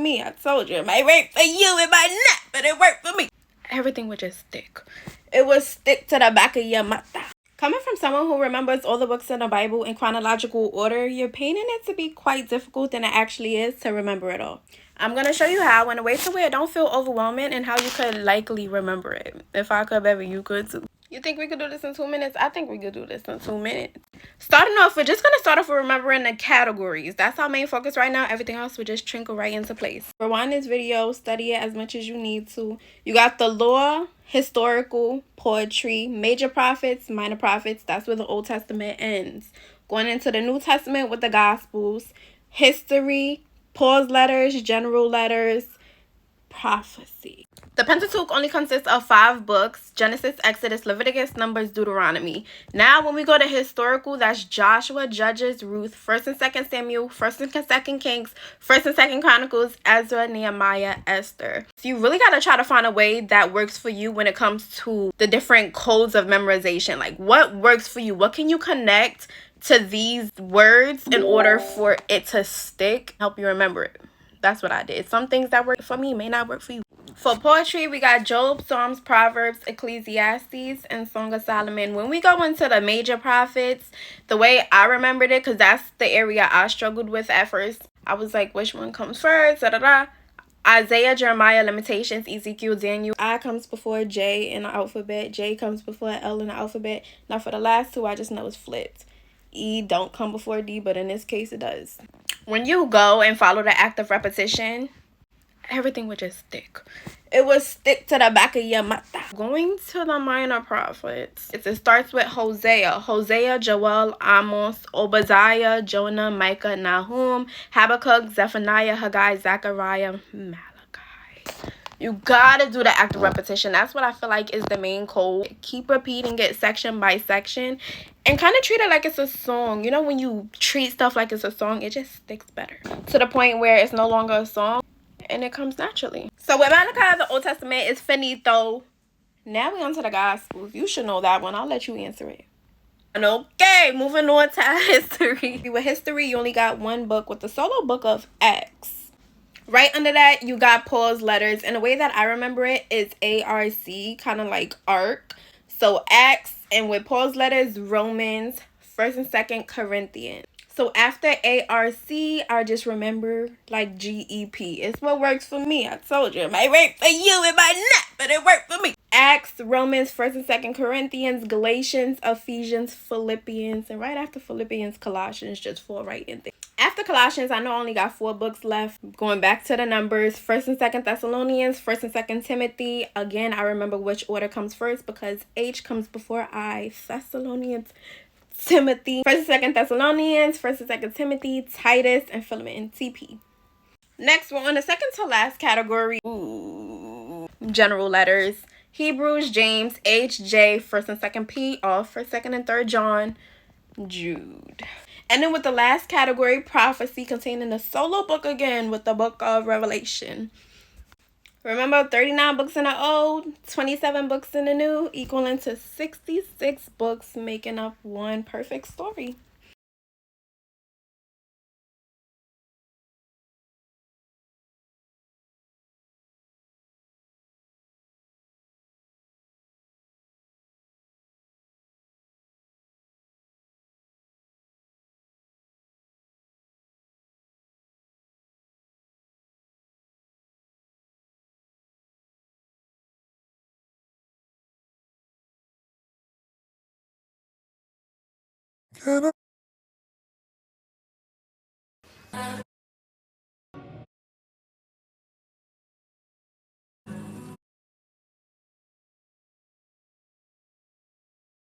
Me, I told you, it might work for you, it might not, but it worked for me. Everything would just stick. It would stick to the back of your mata. Coming from someone who remembers all the books in the Bible in chronological order, you're painting it to be quite difficult than it actually is to remember it all. I'm going to show you how in a way to where it don't feel overwhelming and how you could likely remember it. If I could, baby, you could too. You think we could do this in 2 minutes? I think we could do this in 2 minutes. Starting off, we're just going to start off with remembering the categories. That's our main focus right now. Everything else will just trickle right into place. Rewind this video, study it as much as you need to. You got the law, historical, poetry, major prophets, minor prophets. That's where the Old Testament ends. Going into the New Testament with the Gospels, history, pause letters, general letters, prophecy. The Pentateuch only consists of 5 books: Genesis, Exodus, Leviticus, Numbers, Deuteronomy. Now, when we go to historical, that's Joshua, Judges, Ruth, 1st and 2nd Samuel, 1st and 2nd Kings, 1st and 2nd Chronicles, Ezra, Nehemiah, Esther. So you really got to try to find a way that works for you when it comes to the different codes of memorization. Like, what works for you? What can you connect to these words in order for it to stick, help you remember it? That's what I did. Some things that work for me may not work for you. For poetry, we got Job, Psalms, Proverbs, Ecclesiastes, and Song of Solomon. When we go into the major prophets, the way I remembered it, because that's the area I struggled with at first, I was like, which one comes first? Isaiah, Jeremiah, Lamentations, Ezekiel, Daniel. I comes before J in the alphabet. J comes before L in the alphabet. Now for the last two, I just know it's flipped. E don't come before D, but in this case it does. When you go and follow the act of repetition, everything would just stick. It would stick to the back of your mata. Going to the minor prophets, it starts with Hosea, Joel, Amos, Obadiah, Jonah, Micah, Nahum, Habakkuk, Zephaniah, Haggai, Zechariah, Malachi. You gotta do the act of repetition. That's what I feel like is the main code. Keep repeating it section by section and kind of treat it like it's a song. You know, when you treat stuff like it's a song, it just sticks better to the point where it's no longer a song and it comes naturally. So with Malachi, the Old Testament is finito. Now we're on to the Gospels. You should know that one. I'll let you answer it. And okay, moving on to history. With history, you only got one book with the solo book of Acts. Right under that, you got pause letters. And the way that I remember it is ARC, kind of like ARC. So Acts, and with pause letters, Romans, 1st and 2nd Corinthians. So after ARC, I just remember like GEP. It's what works for me. I told you, it might work for you, it might not, but it worked for me. Acts, Romans, 1st and 2nd Corinthians, Galatians, Ephesians, Philippians, and right after Philippians, Colossians just fall right in there. After Colossians, I know I only got 4 books left. Going back to the numbers, 1st and 2nd Thessalonians, 1st and 2nd Timothy. Again, I remember which order comes first because H comes before I. Thessalonians, Timothy, 1st and 2nd Thessalonians, 1st and 2nd Timothy, Titus, and Philemon, TP. Next, we're on the second to last category. Ooh, general letters. Hebrews, James, H, J, 1st and 2nd P, all 1st, 2nd, and 3rd John, Jude. And then with the last category, prophecy, containing a solo book again with the book of Revelation. Remember, 39 books in the Old, 27 books in the New, equaling to 66 books, making up one perfect story.